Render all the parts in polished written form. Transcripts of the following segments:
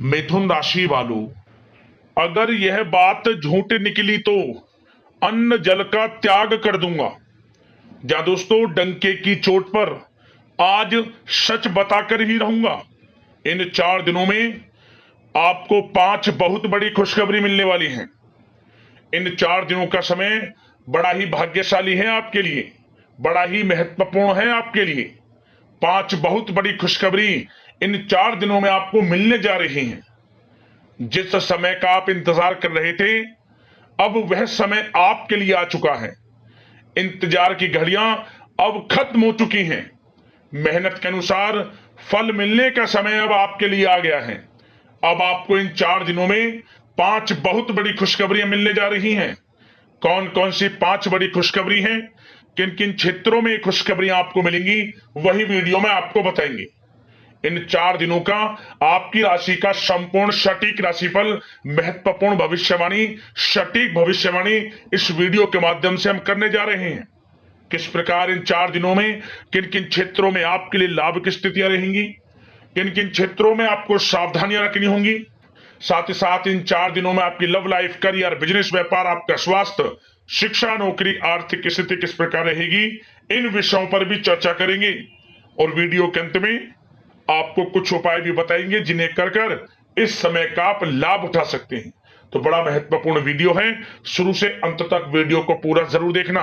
मिथुन राशि वालों, अगर यह बात झूठ निकली तो अन्न जल का त्याग कर दूंगा। या दोस्तों, डंके की चोट पर आज सच बताकर ही रहूंगा। इन 4 दिनों में आपको 5 बहुत बड़ी खुशखबरी मिलने वाली है। इन 4 दिनों का समय बड़ा ही भाग्यशाली है आपके लिए, बड़ा ही महत्वपूर्ण है आपके लिए। 5 बहुत बड़ी खुशखबरी इन 4 दिनों में आपको मिलने जा रही हैं। जिस समय का आप इंतजार कर रहे थे, अब वह समय आपके लिए आ चुका है। इंतजार की घड़ियां अब खत्म हो चुकी हैं। मेहनत के अनुसार फल मिलने का समय अब आपके लिए आ गया है। अब आपको इन 4 दिनों में 5 बहुत बड़ी खुशखबरियां मिलने जा रही हैं। कौन कौन सी 5 बड़ी खुशखबरी हैं, किन किन क्षेत्रों में खुशखबरियां आपको मिलेंगी, वही वीडियो में आपको बताएंगे। इन 4 दिनों का आपकी राशि का संपूर्ण सटीक राशिफल, महत्वपूर्ण भविष्यवाणी, सटीक भविष्यवाणी इस वीडियो के माध्यम से हम करने जा रहे हैं। किस प्रकार इन 4 दिनों में किन किन क्षेत्रों में आपके लिए लाभ की स्थितियां रहेंगी, किन किन क्षेत्रों में आपको सावधानियां रखनी होंगी। साथ ही साथ इन 4 दिनों में आपकी लव लाइफ, करियर, बिजनेस, व्यापार, आपका स्वास्थ्य, शिक्षा, नौकरी, आर्थिक स्थिति किस प्रकार रहेगी, इन विषयों पर भी चर्चा करेंगे। और वीडियो के अंत में आपको कुछ उपाय भी बताएंगे जिन्हें कर कर इस समय का आप लाभ उठा सकते हैं। तो बड़ा महत्वपूर्ण वीडियो है, शुरू से अंत तक वीडियो को पूरा जरूर देखना।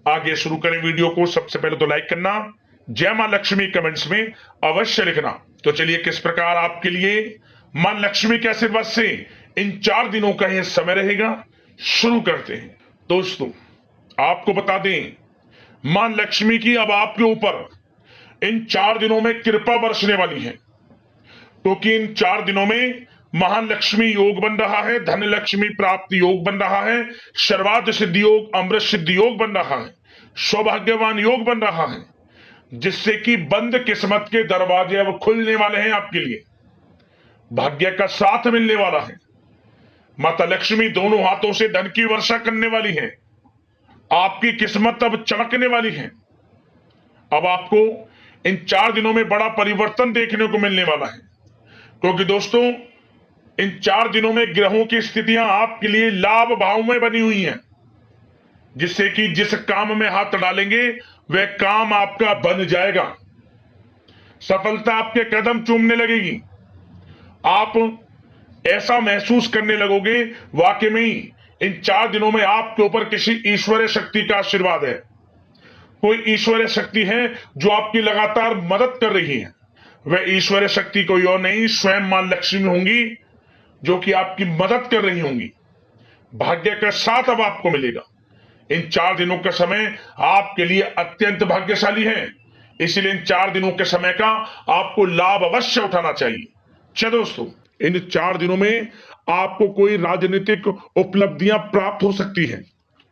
आगे शुरू करें वीडियो को, सबसे पहले तो लाइक करना, जय मां लक्ष्मी कमेंट्स में अवश्य लिखना। तो चलिए, किस प्रकार आपके लिए मां लक्ष्मी के आशीर्वाद से इन 4 दिनों का यह समय रहेगा, शुरू करते हैं। दोस्तों, आपको बता दें, मां लक्ष्मी की अब आपके ऊपर इन 4 दिनों में कृपा बरसने वाली है, क्योंकि इन 4 दिनों में महालक्ष्मी योग बन रहा है, धन लक्ष्मी प्राप्ति योग बन रहा है, सर्वार्थ सिद्धि योग, अमृत सिद्धि योग बन रहा है, सौभाग्यवान योग बन रहा है, जिससे कि बंद किस्मत के दरवाजे अब खुलने वाले हैं आपके लिए। भाग्य का साथ मिलने वाला है। माता लक्ष्मी दोनों हाथों से धन की वर्षा करने वाली है। आपकी किस्मत अब चमकने वाली है। अब आपको इन 4 दिनों में बड़ा परिवर्तन देखने को मिलने वाला है, क्योंकि दोस्तों, इन 4 दिनों में ग्रहों की स्थितियां आपके लिए लाभ भाव में बनी हुई हैं, जिससे कि जिस काम में हाथ डालेंगे वह काम आपका बन जाएगा। सफलता आपके कदम चूमने लगेगी। आप ऐसा महसूस करने लगोगे वाकई में ही इन 4 दिनों में आपके ऊपर किसी ईश्वरीय शक्ति का आशीर्वाद है। कोई ईश्वरीय शक्ति है जो आपकी लगातार मदद कर रही है। वह ईश्वरीय शक्ति कोई और नहीं, स्वयं मां लक्ष्मी होंगी, जो कि आपकी मदद कर रही होंगी। भाग्य का साथ अब आपको मिलेगा। इन 4 दिनों का समय आपके लिए अत्यंत भाग्यशाली है, इसलिए इन 4 दिनों के समय का आपको लाभ अवश्य उठाना चाहिए। चलो दोस्तों, इन 4 दिनों में आपको कोई राजनीतिक उपलब्धियां प्राप्त हो सकती हैं,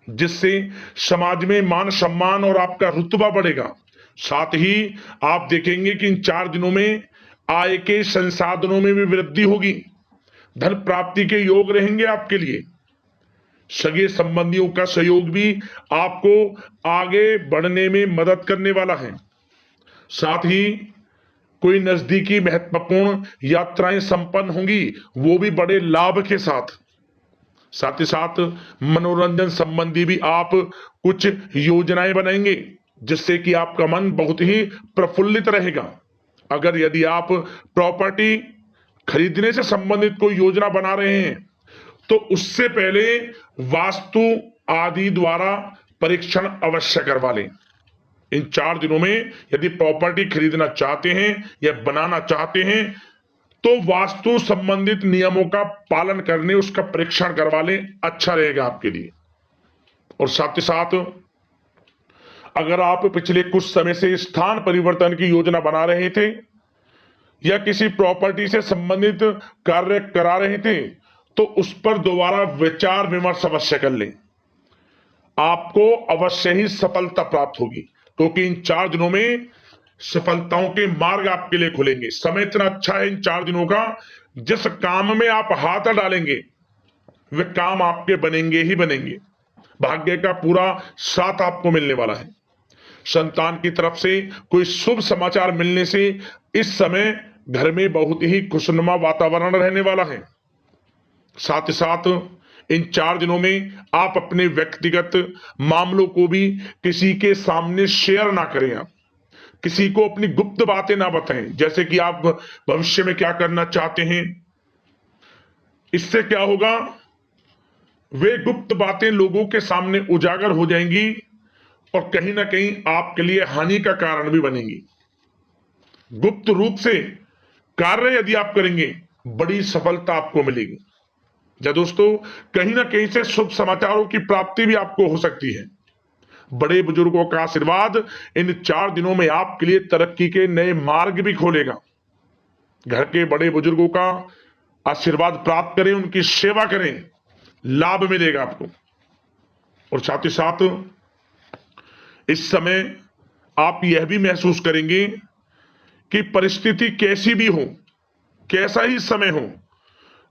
जिससे समाज में मान सम्मान और आपका रुतबा बढ़ेगा। साथ ही आप देखेंगे कि इन 4 दिनों में आय के संसाधनों में भी वृद्धि होगी। धन प्राप्ति के योग रहेंगे आपके लिए। सगे संबंधियों का सहयोग भी आपको आगे बढ़ने में मदद करने वाला है। साथ ही कोई नजदीकी महत्वपूर्ण यात्राएं संपन्न होंगी, वो भी बड़े लाभ के साथ। साथ ही साथ मनोरंजन संबंधी भी आप कुछ योजनाएं बनाएंगे, जिससे कि आपका मन बहुत ही प्रफुल्लित रहेगा। अगर यदि आप प्रॉपर्टी खरीदने से संबंधित कोई योजना बना रहे हैं, तो उससे पहले वास्तु आदि द्वारा परीक्षण अवश्य करवा लें। इन 4 दिनों में यदि प्रॉपर्टी खरीदना चाहते हैं या बनाना चाहते हैं, तो वास्तु संबंधित नियमों का पालन करने उसका परीक्षण करवा लें, अच्छा रहेगा आपके लिए। और साथ ही साथ अगर आप पिछले कुछ समय से स्थान परिवर्तन की योजना बना रहे थे या किसी प्रॉपर्टी से संबंधित कार्य करा रहे थे, तो उस पर दोबारा विचार विमर्श अवश्य कर लें। आपको अवश्य ही सफलता प्राप्त होगी, क्योंकि इन 4 दिनों में सफलताओं के मार्ग आपके लिए खुलेंगे। समय इतना अच्छा है इन 4 दिनों का, जिस काम में आप हाथ डालेंगे वे काम आपके बनेंगे ही बनेंगे। भाग्य का पूरा साथ आपको मिलने वाला है। संतान की तरफ से कोई शुभ समाचार मिलने से इस समय घर में बहुत ही खुशनुमा वातावरण रहने वाला है। साथ ही साथ इन 4 दिनों में आप अपने व्यक्तिगत मामलों को भी किसी के सामने शेयर ना करें। आप किसी को अपनी गुप्त बातें ना बताएं, जैसे कि आप भविष्य में क्या करना चाहते हैं। इससे क्या होगा, वे गुप्त बातें लोगों के सामने उजागर हो जाएंगी और कहीं ना कहीं आपके लिए हानि का कारण भी बनेंगी। गुप्त रूप से कार्य यदि आप करेंगे, बड़ी सफलता आपको मिलेगी। या दोस्तों, कहीं ना कहीं से शुभ समाचारों की प्राप्ति भी आपको हो सकती है। बड़े बुजुर्गों का आशीर्वाद इन 4 दिनों में आपके लिए तरक्की के नए मार्ग भी खोलेगा। घर के बड़े बुजुर्गों का आशीर्वाद प्राप्त करें, उनकी सेवा करें, लाभ मिलेगा आपको। और साथ ही साथ इस समय आप यह भी महसूस करेंगे कि परिस्थिति कैसी भी हो, कैसा ही समय हो,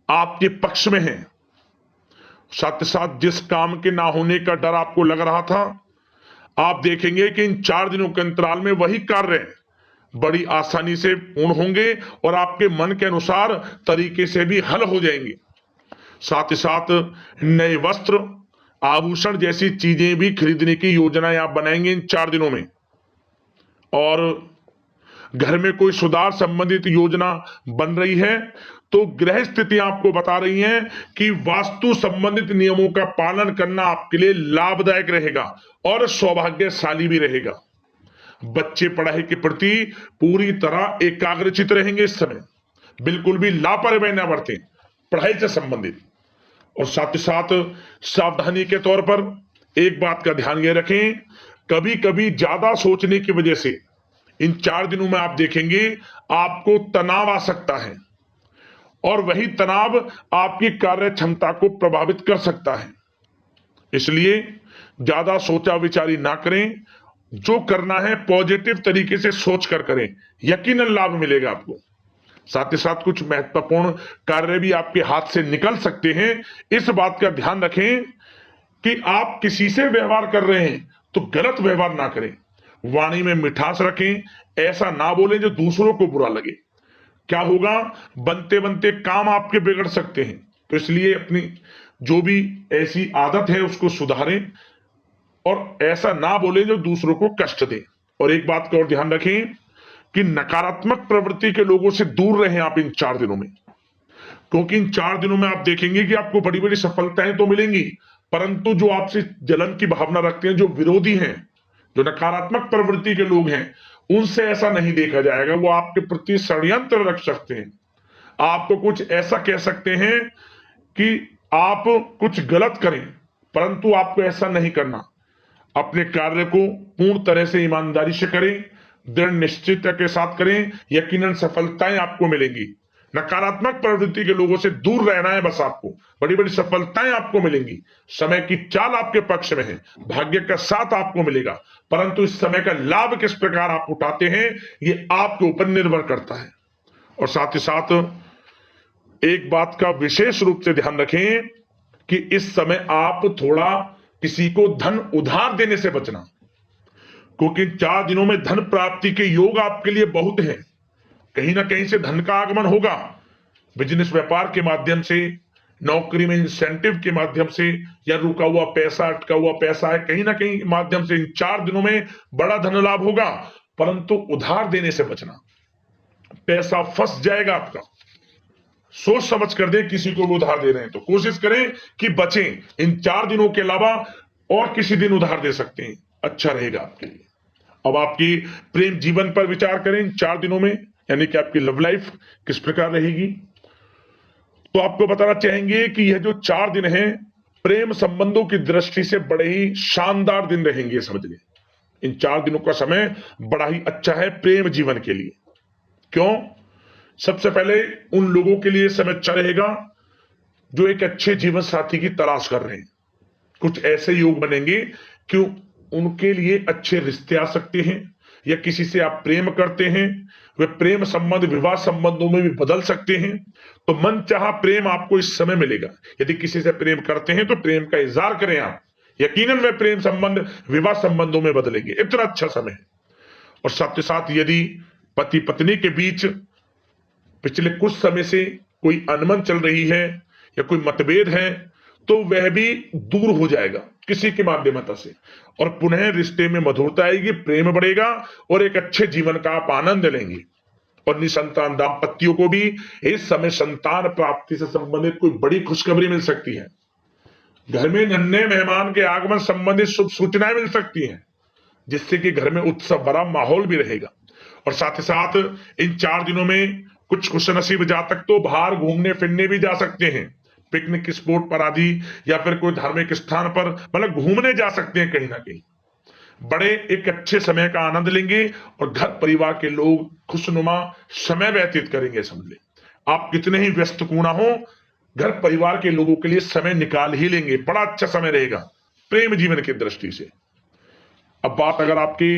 आपके पक्ष में है। साथ ही साथ जिस काम के ना होने का डर आपको लग रहा था, आप देखेंगे कि इन 4 दिनों के अंतराल में वही कार्य बड़ी आसानी से पूर्ण होंगे और आपके मन के अनुसार तरीके से भी हल हो जाएंगे। साथ ही साथ नए वस्त्र, आभूषण जैसी चीजें भी खरीदने की योजनाएं आप बनाएंगे इन 4 दिनों में। और घर में कोई सुधार संबंधित योजना बन रही है तो ग्रह स्थितियां आपको बता रही हैं कि वास्तु संबंधित नियमों का पालन करना आपके लिए लाभदायक रहेगा और सौभाग्यशाली भी रहेगा। बच्चे पढ़ाई के प्रति पूरी तरह एकाग्रचित रहेंगे इस समय, बिल्कुल भी लापरवाही न बरतें पढ़ाई से संबंधित। और साथ ही साथ सावधानी के तौर पर एक बात का ध्यान ये रखें, कभी कभी ज्यादा सोचने की वजह से इन 4 दिनों में आप देखेंगे आपको तनाव आ सकता है और वही तनाव आपकी कार्य क्षमता को प्रभावित कर सकता है। इसलिए ज्यादा सोचा विचारी ना करें, जो करना है पॉजिटिव तरीके से सोच कर करें, यकीनन लाभ मिलेगा आपको। साथ ही साथ कुछ महत्वपूर्ण कार्य भी आपके हाथ से निकल सकते हैं। इस बात का ध्यान रखें कि आप किसी से व्यवहार कर रहे हैं तो गलत व्यवहार ना करें, वाणी में मिठास रखें, ऐसा ना बोलें जो दूसरों को बुरा लगे। क्या होगा, बनते बनते काम आपके बिगड़ सकते हैं। तो इसलिए अपनी जो भी ऐसी आदत है उसको सुधारें और ऐसा ना बोलें जो दूसरों को कष्ट दे। और एक बात का और ध्यान रखें कि नकारात्मक प्रवृत्ति के लोगों से दूर रहें आप इन 4 दिनों में, क्योंकि इन 4 दिनों में आप देखेंगे कि आपको बड़ी बड़ी सफलताएं तो मिलेंगी, परंतु जो आपसे जलन की भावना रखते हैं, जो विरोधी हैं, जो नकारात्मक प्रवृत्ति के लोग हैं, उनसे ऐसा नहीं देखा जाएगा। वो आपके प्रति षड्यंत्र रख सकते हैं, आपको कुछ ऐसा कह सकते हैं कि आप कुछ गलत करें, परंतु आपको ऐसा नहीं करना। अपने कार्य को पूर्ण तरह से ईमानदारी से करें, दृढ़ निश्चितता के साथ करें, यकीनन सफलताएं आपको मिलेंगी। नकारात्मक प्रवृत्ति के लोगों से दूर रहना है बस, आपको बड़ी बड़ी सफलताएं आपको मिलेंगी। समय की चाल आपके पक्ष में है, भाग्य का साथ आपको मिलेगा, परंतु इस समय का लाभ किस प्रकार आप उठाते हैं ये आपके ऊपर निर्भर करता है। और साथ ही साथ एक बात का विशेष रूप से ध्यान रखें कि इस समय आप थोड़ा किसी को धन उधार देने से बचना, क्योंकि 4 दिनों में धन प्राप्ति के योग आपके लिए बहुत हैं। कहीं ना कहीं से धन का आगमन होगा, बिजनेस व्यापार के माध्यम से, नौकरी में इंसेंटिव के माध्यम से, या रुका हुआ पैसा, अटका हुआ पैसा है, कहीं ना कहीं माध्यम से इन 4 दिनों में बड़ा धन लाभ होगा। परंतु उधार देने से बचना, पैसा फंस जाएगा आपका। सोच समझ कर दें, किसी को भी उधार दे रहे हैं तो कोशिश करें कि बचें। इन 4 दिनों के अलावा और किसी दिन उधार दे सकते हैं, अच्छा रहेगा आपके लिए। अब आपकी प्रेम जीवन पर विचार करें इन 4 दिनों में, यानी कि आपकी लव लाइफ किस प्रकार रहेगी। तो आपको बताना चाहेंगे कि यह जो 4 दिन हैं प्रेम संबंधों की दृष्टि से बड़े ही शानदार दिन रहेंगे, समझिए। इन 4 दिनों का समय बड़ा ही अच्छा है प्रेम जीवन के लिए। क्यों? सबसे पहले उन लोगों के लिए समय अच्छा रहेगा जो एक अच्छे जीवन साथी की तलाश कर रहे हैं। कुछ ऐसे योग बनेंगे कि उनके लिए अच्छे रिश्ते आ सकते हैं, या किसी से आप प्रेम करते हैं, वे प्रेम संबंध विवाह संबंधों में भी बदल सकते हैं। तो मन चाहा प्रेम आपको इस समय मिलेगा। यदि किसी से प्रेम करते हैं तो प्रेम का इजहार करें आप, यकीनन वे प्रेम संबंध विवाह संबंधों में बदलेंगे। इतना अच्छा समय है। और साथ ही साथ यदि पति पत्नी के बीच पिछले कुछ समय से कोई अनबन चल रही है या कोई मतभेद है तो वह भी दूर हो जाएगा किसी के माध्यमता से, और पुनः रिश्ते में मधुरता आएगी, प्रेम बढ़ेगा और एक अच्छे जीवन का आप आनंद लेंगे। और निसंतान दाम्पत्यों को भी इस समय संतान प्राप्ति से संबंधित कोई बड़ी खुशखबरी मिल सकती है। घर में नन्हे मेहमान के आगमन संबंधित शुभ सूचनाएं मिल सकती हैं, जिससे कि घर में उत्सव भरा माहौल भी रहेगा। और साथ ही साथ इन 4 दिनों में कुछ खुशनसीब जातक तो बाहर घूमने फिरने भी जा सकते हैं, पिकनिक स्पॉट पर आदि, या फिर कोई धार्मिक स्थान पर मतलब घूमने जा सकते हैं कहीं ना कहीं। बड़े एक अच्छे समय का आनंद लेंगे और घर परिवार के लोग खुशनुमा समय व्यतीत करेंगे। समझ ले, आप कितने ही व्यस्त क्यों ना हो, घर परिवार के लोगों के लिए समय निकाल ही लेंगे। बड़ा अच्छा समय रहेगा प्रेम जीवन की दृष्टि से। अब बात अगर आपकी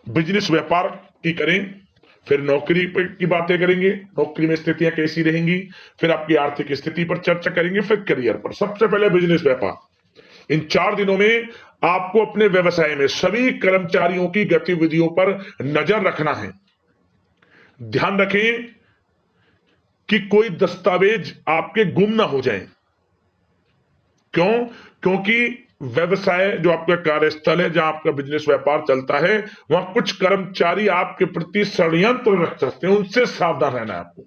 बिजनेस व्यापार की करें, फिर नौकरी की बातें करेंगे, नौकरी में स्थितियां कैसी रहेंगी, फिर आपकी आर्थिक स्थिति पर चर्चा करेंगे, फिर करियर पर। सबसे पहले बिजनेस व्यापार। इन 4 दिनों में आपको अपने व्यवसाय में सभी कर्मचारियों की गतिविधियों पर नजर रखना है। ध्यान रखें कि कोई दस्तावेज आपके गुम ना हो जाएं। क्यों? क्योंकि व्यवसाय जो आपका कार्यस्थल है, जहां आपका बिजनेस व्यापार चलता है, वहां कुछ कर्मचारी आपके प्रति षड्यंत्र रख सकते हैं, उनसे सावधान रहना है आपको।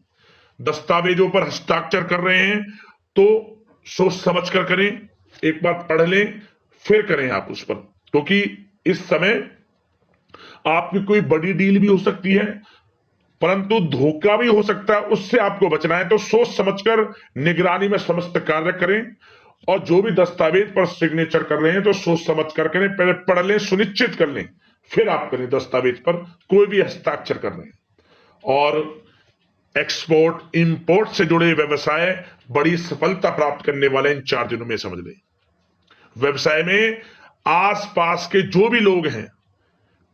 दस्तावेजों पर हस्ताक्षर कर रहे हैं तो सोच समझ कर करें, एक बार पढ़ लें फिर करें आप उस पर, क्योंकि इस समय आपकी कोई बड़ी डील भी हो सकती है, परंतु धोखा भी हो सकता है, उससे आपको बचना है। तो सोच समझकर निगरानी में समस्त कार्य करें, और जो भी दस्तावेज पर सिग्नेचर कर रहे हैं तो सोच समझ कर करें, पहले पढ़ लें, सुनिश्चित कर लें, फिर आप करें दस्तावेज पर कोई भी हस्ताक्षर कर रहे हैं। और एक्सपोर्ट इंपोर्ट से जुड़े व्यवसाय बड़ी सफलता प्राप्त करने वाले इन 4 दिनों में। समझ लें, व्यवसाय में आसपास के जो भी लोग हैं,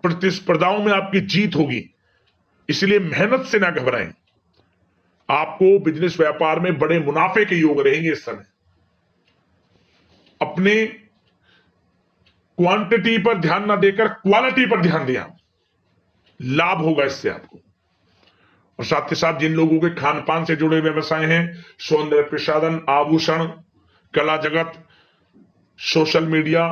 प्रतिस्पर्धाओं में आपकी जीत होगी, इसलिए मेहनत से ना घबराएं। आपको बिजनेस व्यापार में बड़े मुनाफे के योग रहेंगे इस समय। अपने क्वांटिटी पर ध्यान ना देकर क्वालिटी पर ध्यान दिया, लाभ होगा इससे आपको। और साथ ही साथ जिन लोगों के खान पान से जुड़े व्यवसाय हैं, सौंदर्य प्रसाधन, आभूषण, कला जगत, सोशल मीडिया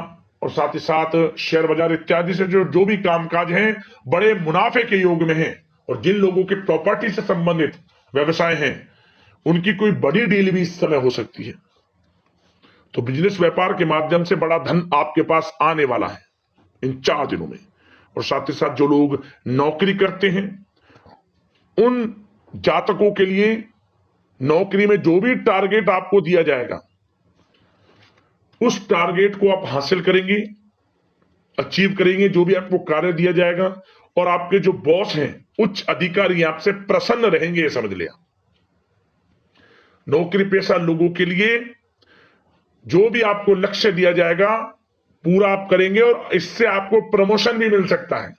और साथ ही साथ शेयर बाजार इत्यादि से जो भी कामकाज हैं, बड़े मुनाफे के योग में हैं। और जिन लोगों के प्रॉपर्टी से संबंधित व्यवसाय हैं, उनकी कोई बड़ी डील भी इस समय हो सकती है। तो बिजनेस व्यापार के माध्यम से बड़ा धन आपके पास आने वाला है इन 4 दिनों में। और साथ ही साथ जो लोग नौकरी करते हैं, उन जातकों के लिए नौकरी में जो भी टारगेट आपको दिया जाएगा, उस टारगेट को आप हासिल करेंगे, अचीव करेंगे, जो भी आपको कार्य दिया जाएगा। और आपके जो बॉस हैं, उच्च अधिकारी आपसे प्रसन्न रहेंगे, ये समझ लिया। नौकरी पेशा लोगों के लिए जो भी आपको लक्ष्य दिया जाएगा, पूरा आप करेंगे और इससे आपको प्रमोशन भी मिल सकता है।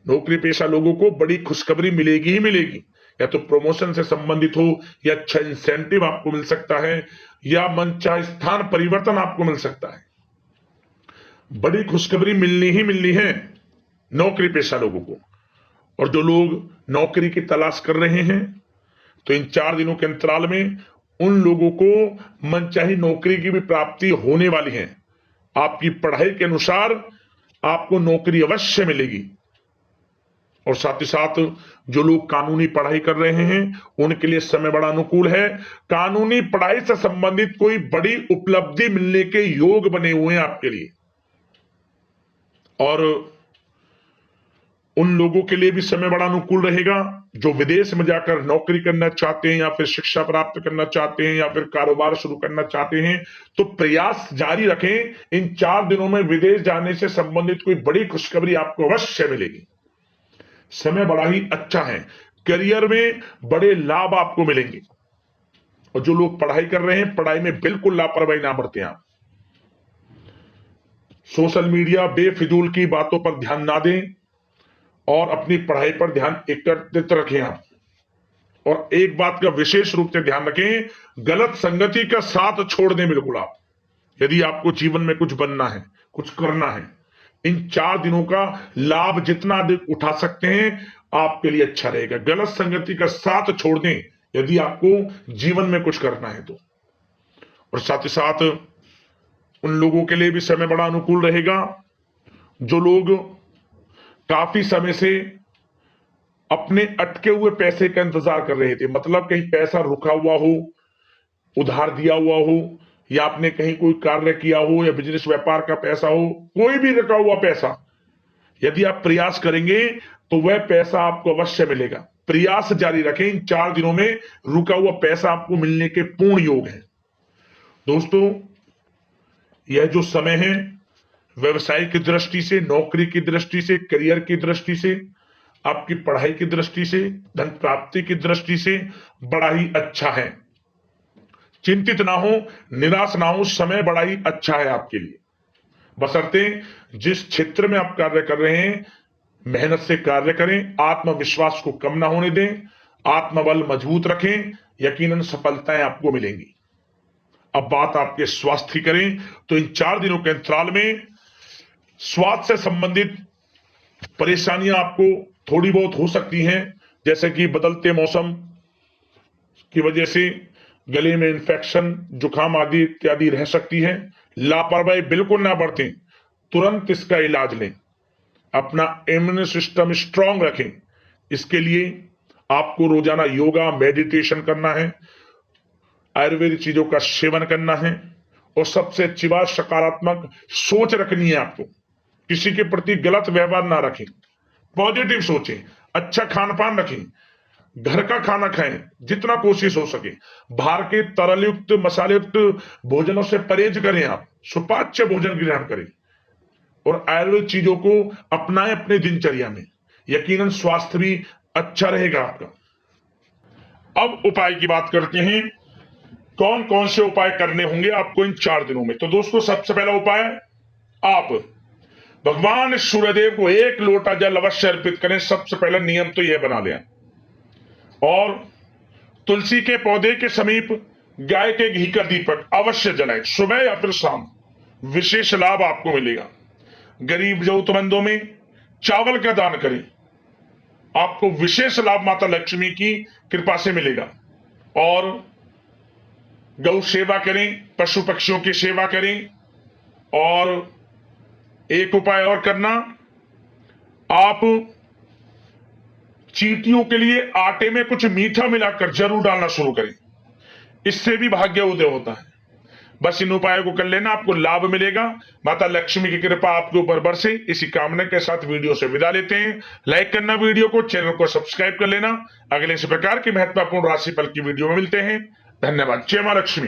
नौकरी पेशा लोगों को बड़ी खुशखबरी मिलेगी ही मिलेगी, या तो प्रमोशन से संबंधित हो, या अच्छा इंसेंटिव आपको मिल सकता है, या मनचाहे स्थान परिवर्तन आपको मिल सकता है। बड़ी खुशखबरी मिलनी ही मिलनी है नौकरी पेशा लोगों को। और जो लोग नौकरी की तलाश कर रहे हैं, तो इन 4 दिनों के अंतराल में उन लोगों को मनचाही नौकरी की भी प्राप्ति होने वाली है। आपकी पढ़ाई के अनुसार आपको नौकरी अवश्य मिलेगी। और साथ ही साथ जो लोग कानूनी पढ़ाई कर रहे हैं, उनके लिए समय बड़ा अनुकूल है। कानूनी पढ़ाई से संबंधित कोई बड़ी उपलब्धि मिलने के योग बने हुए हैं आपके लिए। और उन लोगों के लिए भी समय बड़ा अनुकूल रहेगा जो विदेश में जाकर नौकरी करना चाहते हैं, या फिर शिक्षा प्राप्त करना चाहते हैं, या फिर कारोबार शुरू करना चाहते हैं। तो प्रयास जारी रखें। इन 4 दिनों में विदेश जाने से संबंधित कोई बड़ी खुशखबरी आपको अवश्य मिलेगी। समय बड़ा ही अच्छा है, करियर में बड़े लाभ आपको मिलेंगे। और जो लोग पढ़ाई कर रहे हैं, पढ़ाई में बिल्कुल लापरवाही ना बरतें आप। सोशल मीडिया बेफिजूल की बातों पर ध्यान ना दें और अपनी पढ़ाई पर ध्यान एकत्रित रखें आप। और एक बात का विशेष रूप से ध्यान रखें, गलत संगति का साथ छोड़ दें बिल्कुल आप। यदि आपको जीवन में कुछ बनना है, कुछ करना है, इन 4 दिनों का लाभ जितना अधिक उठा सकते हैं, आपके लिए अच्छा रहेगा। गलत संगति का साथ छोड़ दें यदि आपको जीवन में कुछ करना है तो। और साथ ही साथ उन लोगों के लिए भी समय बड़ा अनुकूल रहेगा जो लोग काफी समय से अपने अटके हुए पैसे का इंतजार कर रहे थे, मतलब कहीं पैसा रुका हुआ हो, उधार दिया हुआ हो, या आपने कहीं कोई कार्य किया हो, या बिजनेस व्यापार का पैसा हो, कोई भी रुका हुआ पैसा, यदि आप प्रयास करेंगे तो वह पैसा आपको अवश्य मिलेगा। प्रयास जारी रखें, इन 4 दिनों में रुका हुआ पैसा आपको मिलने के पूर्ण योग है। दोस्तों, यह जो समय है व्यवसाय की दृष्टि से, नौकरी की दृष्टि से, करियर की दृष्टि से, आपकी पढ़ाई की दृष्टि से, धन प्राप्ति की दृष्टि से बड़ा ही अच्छा है। चिंतित ना हो, निराश ना हो, समय बड़ा ही अच्छा है आपके लिए। बशर्ते जिस क्षेत्र में आप कार्य कर रहे हैं मेहनत से कार्य करें, आत्मविश्वास को कम ना होने दें, आत्मबल मजबूत रखें, यकीनन सफलताएं आपको मिलेंगी। अब बात आपके स्वास्थ्य की करें तो इन 4 दिनों के अंतराल में स्वास्थ्य से संबंधित परेशानियां आपको थोड़ी बहुत हो सकती हैं, जैसे कि बदलते मौसम की वजह से गले में इंफेक्शन, जुकाम आदि इत्यादि रह सकती है। लापरवाही बिल्कुल ना बरतें, तुरंत इसका इलाज लें, अपना इम्यून सिस्टम स्ट्रांग रखें। इसके लिए आपको रोजाना योगा, मेडिटेशन करना है, आयुर्वेदिक चीजों का सेवन करना है, और सबसे अच्छी बात सकारात्मक सोच रखनी है। आपको किसी के प्रति गलत व्यवहार ना रखें, पॉजिटिव सोचें, अच्छा खान पान रखें, घर का खाना खाएं जितना कोशिश हो सके, बाहर के तरल युक्त मसाले युक्त भोजनों से परहेज करें, आप सुपाच्य भोजन ग्रहण करें और आयुर्वेदिक चीजों को अपनाएं अपने दिनचर्या में, यकीनन स्वास्थ्य भी अच्छा रहेगा आपका। अब उपाय की बात करते हैं, कौन कौन से उपाय करने होंगे आपको इन 4 दिनों में। तो दोस्तों, सबसे पहला उपाय, आप भगवान सूर्यदेव को 1 लोटा जल अवश्य अर्पित करें। सबसे पहला नियम तो यह बना लें, और तुलसी के पौधे के समीप गाय के घी का दीपक अवश्य जलाएं, सुबह या फिर शाम, विशेष लाभ आपको मिलेगा। गरीब जरूरतमंदों में चावल का दान करें, आपको विशेष लाभ माता लक्ष्मी की कृपा से मिलेगा। और गौ सेवा करें, पशु पक्षियों की सेवा करें। और एक उपाय और करना, आप चींटियों के लिए आटे में कुछ मीठा मिलाकर जरूर डालना शुरू करें, इससे भी भाग्य उदय होता है। बस इन उपायों को कर लेना, आपको लाभ मिलेगा, माता लक्ष्मी की कृपा आपके ऊपर बरसे। इसी कामना के साथ वीडियो से विदा लेते हैं। लाइक करना वीडियो को, चैनल को सब्सक्राइब कर लेना। अगले इस प्रकार की महत्वपूर्ण राशिफल की वीडियो में मिलते हैं। धन्यवाद। जय मां लक्ष्मी।